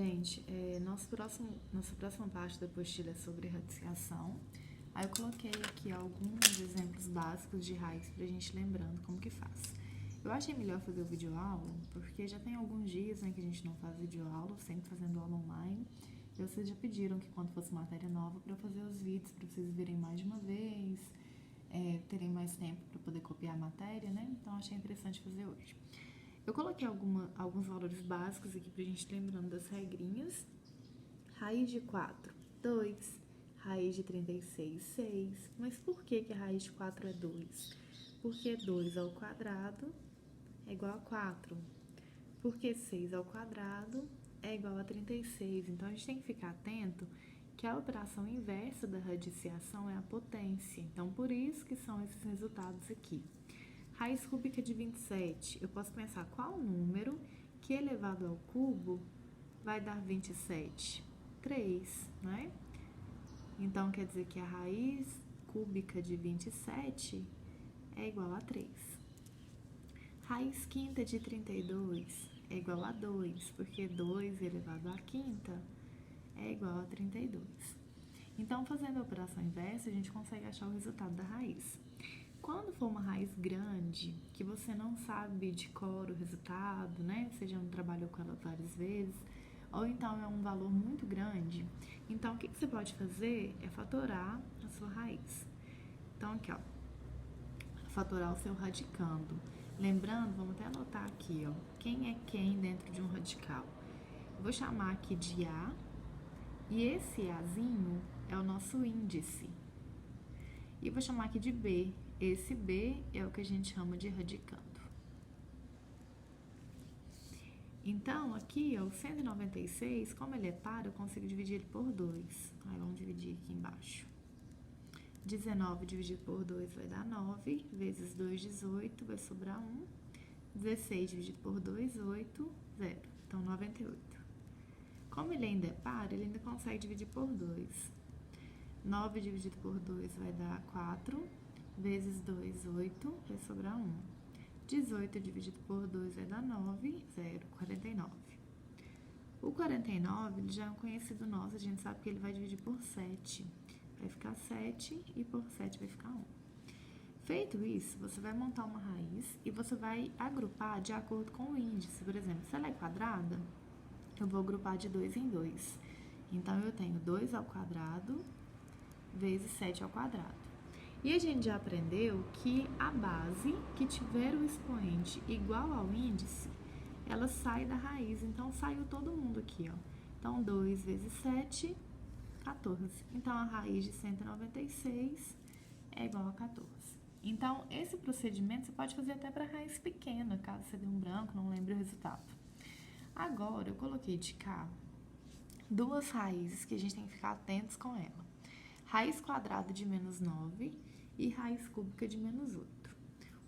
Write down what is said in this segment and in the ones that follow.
Gente, nossa próxima parte da apostila é sobre radiciação. Aí eu coloquei aqui alguns exemplos básicos de raiz pra gente lembrando como que faz. Eu achei melhor fazer o videoaula, porque já tem alguns dias, né, que a gente não faz videoaula, sempre fazendo aula online. E vocês já pediram que quando fosse matéria nova para fazer os vídeos, para vocês virem mais de uma vez, terem mais tempo para poder copiar a matéria, né? Então achei interessante fazer hoje. Eu coloquei alguns valores básicos aqui pra gente lembrando das regrinhas. Raiz de 4, 2. Raiz de 36, 6. Mas por que a raiz de 4 é 2? Porque 2 ao quadrado é igual a 4. Porque 6 ao quadrado é igual a 36. Então, a gente tem que ficar atento que a operação inversa da radiciação é a potência. Então, por isso que são esses resultados aqui. Raiz cúbica de 27, eu posso pensar qual número que elevado ao cubo vai dar 27? 3, né? Então, quer dizer que a raiz cúbica de 27 é igual a 3. Raiz quinta de 32 é igual a 2, porque 2 elevado à quinta é igual a 32. Então, fazendo a operação inversa, a gente consegue achar o resultado da raiz. Quando for uma raiz grande, que você não sabe de cor o resultado, né? Você já não trabalhou com ela várias vezes, ou então é um valor muito grande, então o que você pode fazer é fatorar a sua raiz. Então, aqui, ó, fatorar o seu radicando. Lembrando, vamos até anotar aqui, ó, quem é quem dentro de um radical. Eu vou chamar aqui de A, e esse Azinho é o nosso índice. E vou chamar aqui de B. Esse B é o que a gente chama de radicando. Então, aqui, ó, o 196, como ele é par, eu consigo dividir ele por 2. Aí, vamos dividir aqui embaixo. 19 dividido por 2 vai dar 9, vezes 2, 18, vai sobrar 1. 16 dividido por 2, 8, 0. Então, 98. Como ele ainda é par, ele ainda consegue dividir por 2. 9 dividido por 2 vai dar 4, vezes 2, 8, vai sobrar 1. 18 dividido por 2 vai dar 9, 0, 49. O 49, ele já é um conhecido nosso, a gente sabe que ele vai dividir por 7. Vai ficar 7 e por 7 vai ficar 1. Feito isso, você vai montar uma raiz e você vai agrupar de acordo com o índice. Por exemplo, se ela é quadrada, eu vou agrupar de 2 em 2. Então, eu tenho 2 ao quadrado vezes 7 ao quadrado. E a gente já aprendeu que a base que tiver o expoente igual ao índice, ela sai da raiz. Então, saiu todo mundo aqui, ó. Então, 2 vezes 7, 14. Então, a raiz de 196 é igual a 14. Então, esse procedimento você pode fazer até para raiz pequena, caso você dê um branco, não lembre o resultado. Agora, eu coloquei de cá duas raízes que a gente tem que ficar atentos com ela. Raiz quadrada de menos 9 e raiz cúbica de menos 8.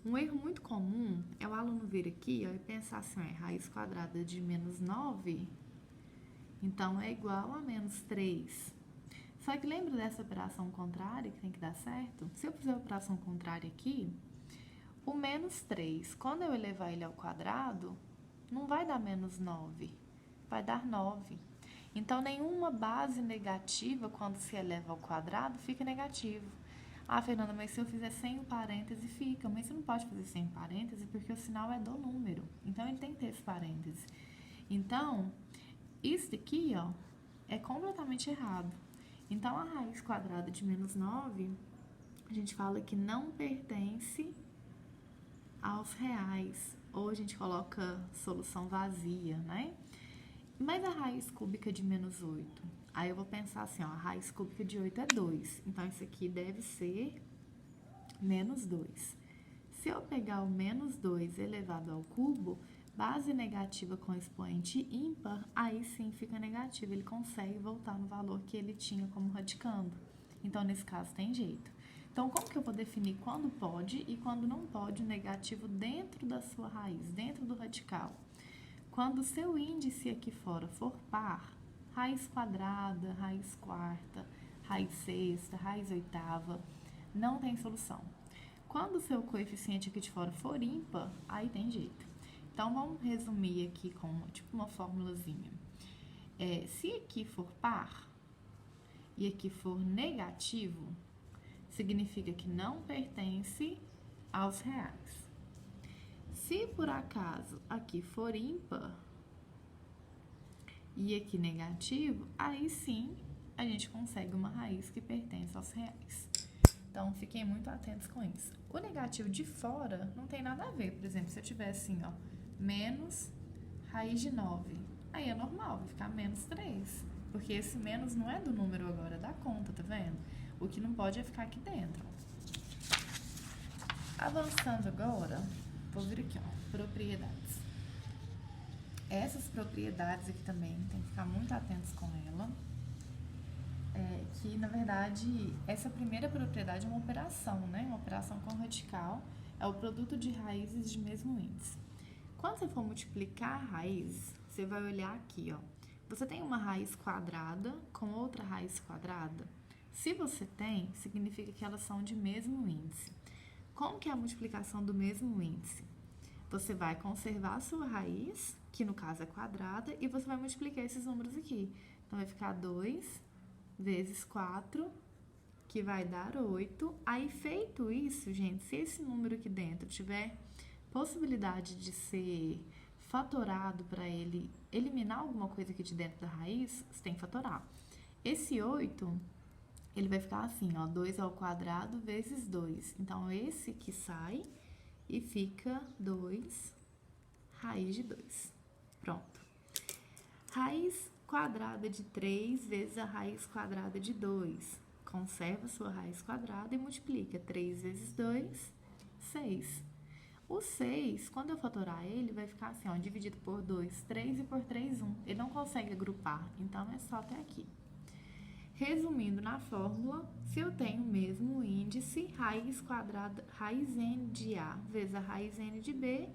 Um erro muito comum é o aluno vir aqui, ó, e pensar assim, raiz quadrada de menos 9, então é igual a menos 3. Só que lembra dessa operação contrária que tem que dar certo? Se eu fizer a operação contrária aqui, o menos 3, quando eu elevar ele ao quadrado, não vai dar menos 9, vai dar 9. Então, nenhuma base negativa, quando se eleva ao quadrado, fica negativo. Ah, Fernanda, mas se eu fizer sem o parêntese, fica. Mas você não pode fazer sem parêntese, porque o sinal é do número. Então, ele tem que ter esse parêntese. Então, isso daqui, ó, é completamente errado. Então, a raiz quadrada de menos 9, a gente fala que não pertence aos reais. Ou a gente coloca solução vazia, né? Mas a raiz cúbica de menos 8? Aí eu vou pensar assim, ó, a raiz cúbica de 8 é 2. Então, isso aqui deve ser menos 2. Se eu pegar o menos 2 elevado ao cubo, base negativa com expoente ímpar, aí sim fica negativo. Ele consegue voltar no valor que ele tinha como radicando. Então, nesse caso, tem jeito. Então, como que eu vou definir quando pode e quando não pode o negativo dentro da sua raiz, dentro do radical? Quando o seu índice aqui fora for par, raiz quadrada, raiz quarta, raiz sexta, raiz oitava, não tem solução. Quando o seu coeficiente aqui de fora for ímpar, aí tem jeito. Então, vamos resumir aqui com tipo uma formulazinha. Se aqui for par e aqui for negativo, significa que não pertence aos reais. Se por acaso aqui for ímpar e aqui negativo, aí sim a gente consegue uma raiz que pertence aos reais. Então, fiquem muito atentos com isso. O negativo de fora não tem nada a ver. Por exemplo, se eu tiver assim, ó, menos raiz de 9, aí é normal, vai ficar menos 3. Porque esse menos não é do número agora, é da conta, tá vendo? O que não pode é ficar aqui dentro. Avançando agora, vou vir aqui, ó, propriedades. Essas propriedades aqui também, tem que ficar muito atentos com ela. Que, na verdade, essa primeira propriedade é uma operação, né? Uma operação com radical, é o produto de raízes de mesmo índice. Quando você for multiplicar a raiz, você vai olhar aqui, ó. Você tem uma raiz quadrada com outra raiz quadrada? Se você tem, significa que elas são de mesmo índice. Como que é a multiplicação do mesmo índice? Você vai conservar a sua raiz, que no caso é quadrada, e você vai multiplicar esses números aqui. Então, vai ficar 2 vezes 4, que vai dar 8. Aí, feito isso, gente, se esse número aqui dentro tiver possibilidade de ser fatorado para ele eliminar alguma coisa aqui de dentro da raiz, você tem que fatorar. Esse 8, ele vai ficar assim, ó, 2 ao quadrado vezes 2. Então, esse que sai e fica 2 raiz de 2. Pronto. Raiz quadrada de 3 vezes a raiz quadrada de 2. Conserva sua raiz quadrada e multiplica. 3 vezes 2, 6. O 6, quando eu fatorar ele, vai ficar assim, ó, dividido por 2, 3 e por 3, 1. Ele não consegue agrupar, então é só até aqui. Resumindo na fórmula, se eu tenho o mesmo índice, raiz quadrada, raiz n de A vezes a raiz n de B,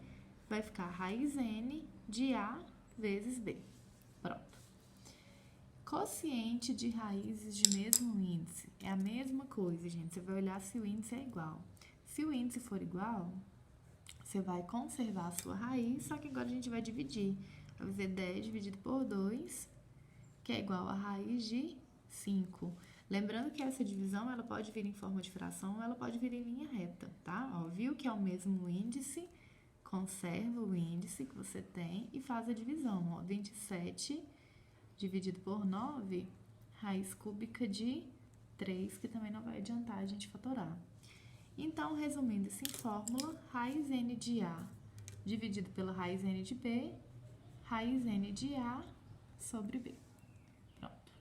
vai ficar raiz n de A vezes B. Pronto. Quociente de raízes de mesmo índice. É a mesma coisa, gente. Você vai olhar se o índice é igual. Se o índice for igual, você vai conservar a sua raiz, só que agora a gente vai dividir. Vai fazer 10 dividido por 2, que é igual a raiz de 5. Lembrando que essa divisão, ela pode vir em forma de fração ou ela pode vir em linha reta, tá? Ó, viu que é o mesmo índice, conserva o índice que você tem e faz a divisão. Ó, 27 dividido por 9, raiz cúbica de 3, que também não vai adiantar a gente fatorar. Então, resumindo isso em fórmula, raiz n de A dividido pela raiz n de B, raiz n de A sobre B.